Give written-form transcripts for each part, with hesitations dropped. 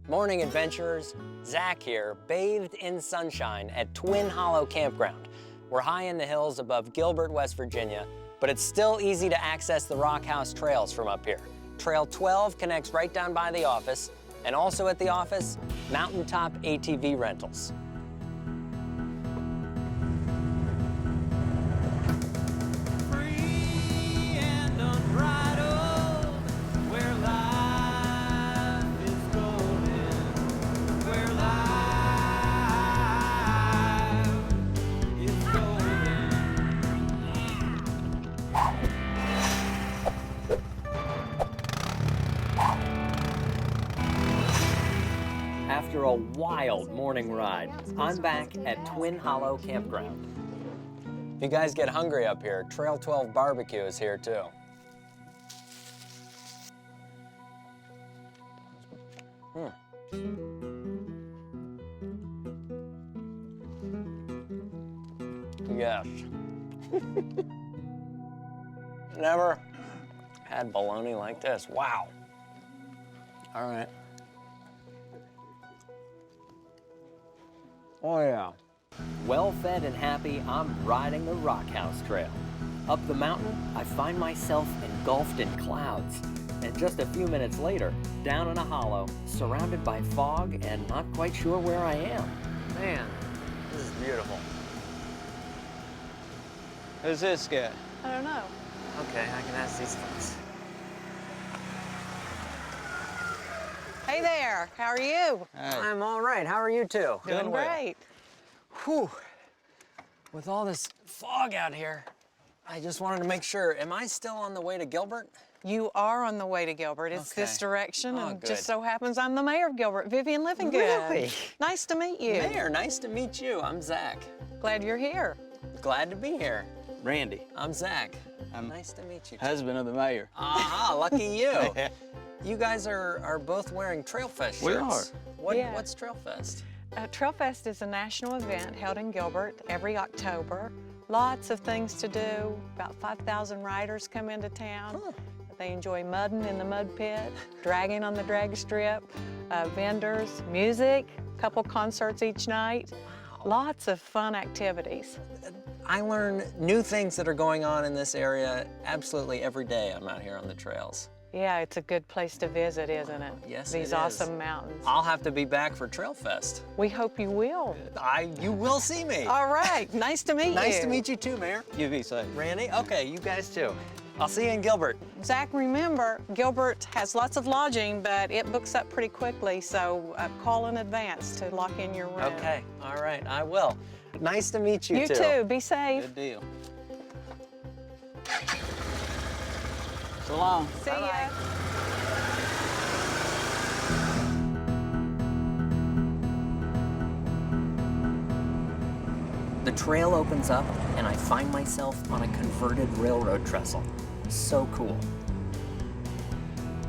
Morning adventurers, Zach here, bathed in sunshine at Twin Hollow Campground. We're high in the hills above Gilbert, West Virginia, but it's still easy to access the Rockhouse trails from up here. Trail 12 connects right down by the office, and also at the office, Mountaintop ATV rentals. After a wild morning ride, I'm back at Twin Hollow Campground. If you guys get hungry up here, Trail 12 barbecue is here too. Yes. Never had bologna like this. Wow. All right. Oh yeah. Well fed and happy, I'm riding the Rockhouse Trail. Up the mountain, I find myself engulfed in clouds. And just a few minutes later, down in a hollow, surrounded by fog and not quite sure where I am. Man, this is beautiful. Who's this guy? I don't know. Okay, I can ask these folks. Hey there, how are you? Hey. I'm all right. How are you two? Doing great. Whew. With all this fog out here, I just wanted to make sure, am I still on the way to Gilbert? You are on the way to Gilbert. It's this Okay. direction, Oh, and good. just so happens I'm the mayor of Gilbert, Vivian Livingood. Really? Nice to meet you. Mayor, nice to meet you. I'm Zach. Glad you're here. Glad to be here. Randy, I'm Zach. I'm Nice to meet you. husband of the mayor. Aha, lucky you. You guys are both wearing Trail Fest shirts. We are. Yeah. What's Trail Fest? Trail Fest is a national event held in Gilbert every October. Lots of things to do. About 5,000 riders come into town. Huh. They enjoy mudding in the mud pit, dragging on the drag strip, vendors, music, a couple concerts each night. Wow. Lots of fun activities. I learn new things that are going on in this area absolutely every day I'm out here on the trails. Yeah, it's a good place to visit, isn't it? Yes, it These is. awesome mountains. I'll have to be back for Trail Fest. We hope you will. You will see me. All right, nice to meet you. Nice to meet you too, Mayor. You be safe. Randy? Okay, you guys too. I'll see you in Gilbert. Zach, remember, Gilbert has lots of lodging, but it books up pretty quickly, so call in advance to lock in your room. Okay, all right, I will. Nice to meet you You too. too, be safe. Good deal. So long. See ya. The trail opens up and I find myself on a converted railroad trestle. So cool.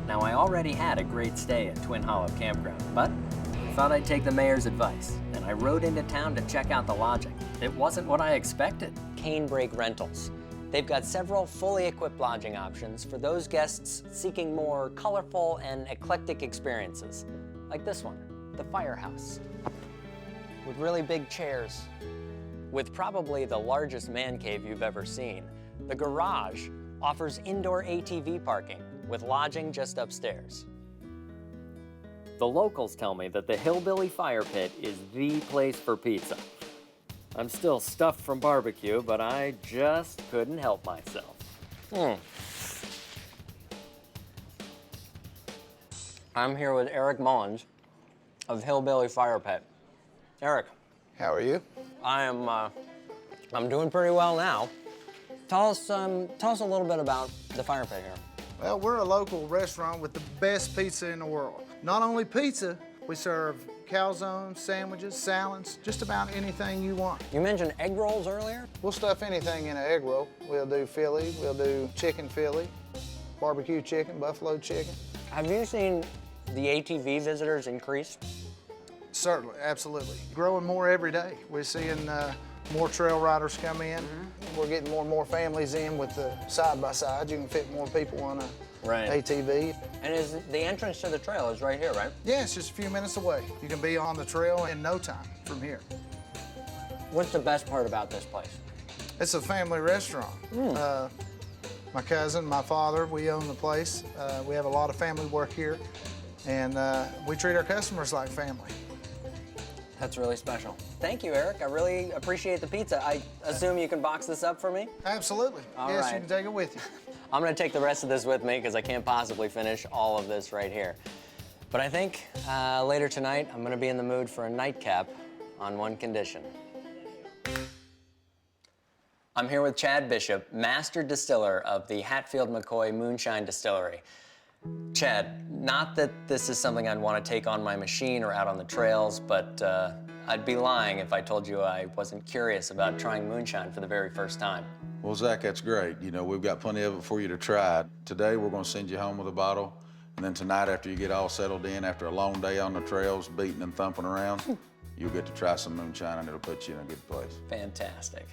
Now I already had a great stay at Twin Hollow Campground, but I thought I'd take the mayor's advice and I rode into town to check out the lodging. It wasn't what I expected. Canebrake Rentals. They've got several fully equipped lodging options for those guests seeking more colorful and eclectic experiences, like this one, the Firehouse, with really big chairs, with probably the largest man cave you've ever seen. The garage offers indoor ATV parking with lodging just upstairs. The locals tell me that the Hillbilly Fire Pit is the place for pizza. I'm still stuffed from barbecue, but I just couldn't help myself. I'm here with Eric Mullins of Hillbilly Fire Pit. Eric. How are you? I'm doing pretty well now. Tell us a little bit about the fire pit here. Well, we're a local restaurant with the best pizza in the world. Not only pizza, we serve calzones, sandwiches, salads, just about anything you want. You mentioned egg rolls earlier? We'll stuff anything in an egg roll. We'll do Philly, we'll do chicken Philly, barbecue chicken, buffalo chicken. Have you seen the ATV visitors increase? Certainly, absolutely. Growing more every day. We're seeing more trail riders come in. We're getting more and more families in with the side-by-sides. You can fit more people on a Right. ATV. And is the entrance to the trail is right here, right? Yeah, it's just a few minutes away. You can be on the trail in no time from here. What's the best part about this place? It's a family restaurant. My cousin, my father, we own the place. We have a lot of family work here, and we treat our customers like family. That's really special. Thank you, Eric. I really appreciate the pizza. I assume you can box this up for me? Absolutely. All yes, right. you can take it with you. I'm gonna take the rest of this with me because I can't possibly finish all of this right here. But I think later tonight, I'm gonna be in the mood for a nightcap on one condition. I'm here with Chad Bishop, master distiller of the Hatfield-McCoy Moonshine Distillery. Chad, not that this is something I'd want to take on my machine or out on the trails, but I'd be lying if I told you I wasn't curious about trying moonshine for the very first time. Well, Zach, that's great. You know, we've got plenty of it for you to try. Today, we're going to send you home with a bottle, and then tonight, after you get all settled in, after a long day on the trails, beating and thumping around, you'll get to try some moonshine, and it'll put you in a good place. Fantastic.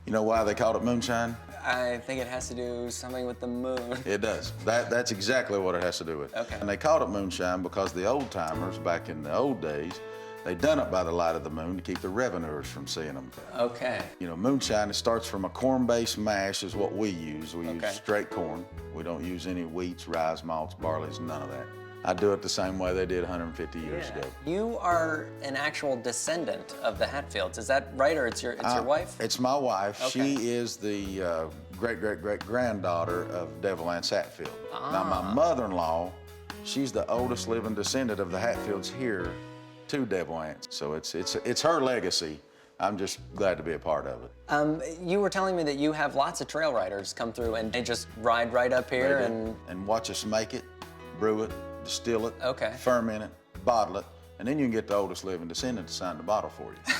You know why they called it moonshine? I think it has to do something with the moon. It does. That's exactly what it has to do with. Okay. And they called it moonshine because the old timers back in the old days, they done it by the light of the moon to keep the revenuers from seeing them. Okay. You know, moonshine, it starts from a corn-based mash is what we use. We Okay. use straight corn. We don't use any wheats, rye, malts, barleys, none of that. I do it the same way they did 150 years ago. You are an actual descendant of the Hatfields, is that right, or it's your wife? It's my wife. Okay. She is the great-great-great-granddaughter of Devil Anse Hatfield. Now, Ah. my mother-in-law, she's the oldest living descendant of the Hatfields here to Devil Anse. So it's her legacy. I'm just glad to be a part of it. You were telling me that you have lots of trail riders come through and they just ride right up here And watch us make it, brew it, distill it, Okay. ferment it, bottle it, and then you can get the oldest living descendant to sign the bottle for you.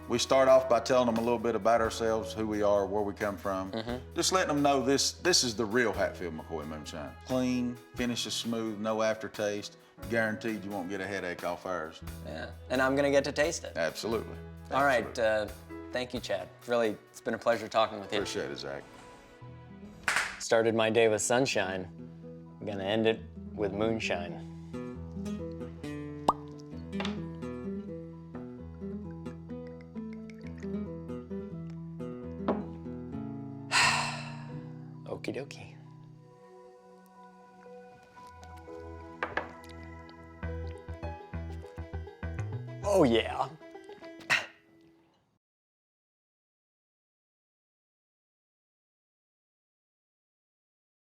We start off by telling them a little bit about ourselves, who we are, where we come from. Just letting them know this is the real Hatfield-McCoy moonshine. Clean, finishes smooth, no aftertaste. Guaranteed you won't get a headache off ours. Yeah, and I'm gonna get to taste it. Absolutely. All right, Absolutely. thank you, Chad. Really, it's been a pleasure talking with you. Appreciate it, Zach. Started my day with sunshine. I'm gonna end it with moonshine. Okie dokie. Oh yeah.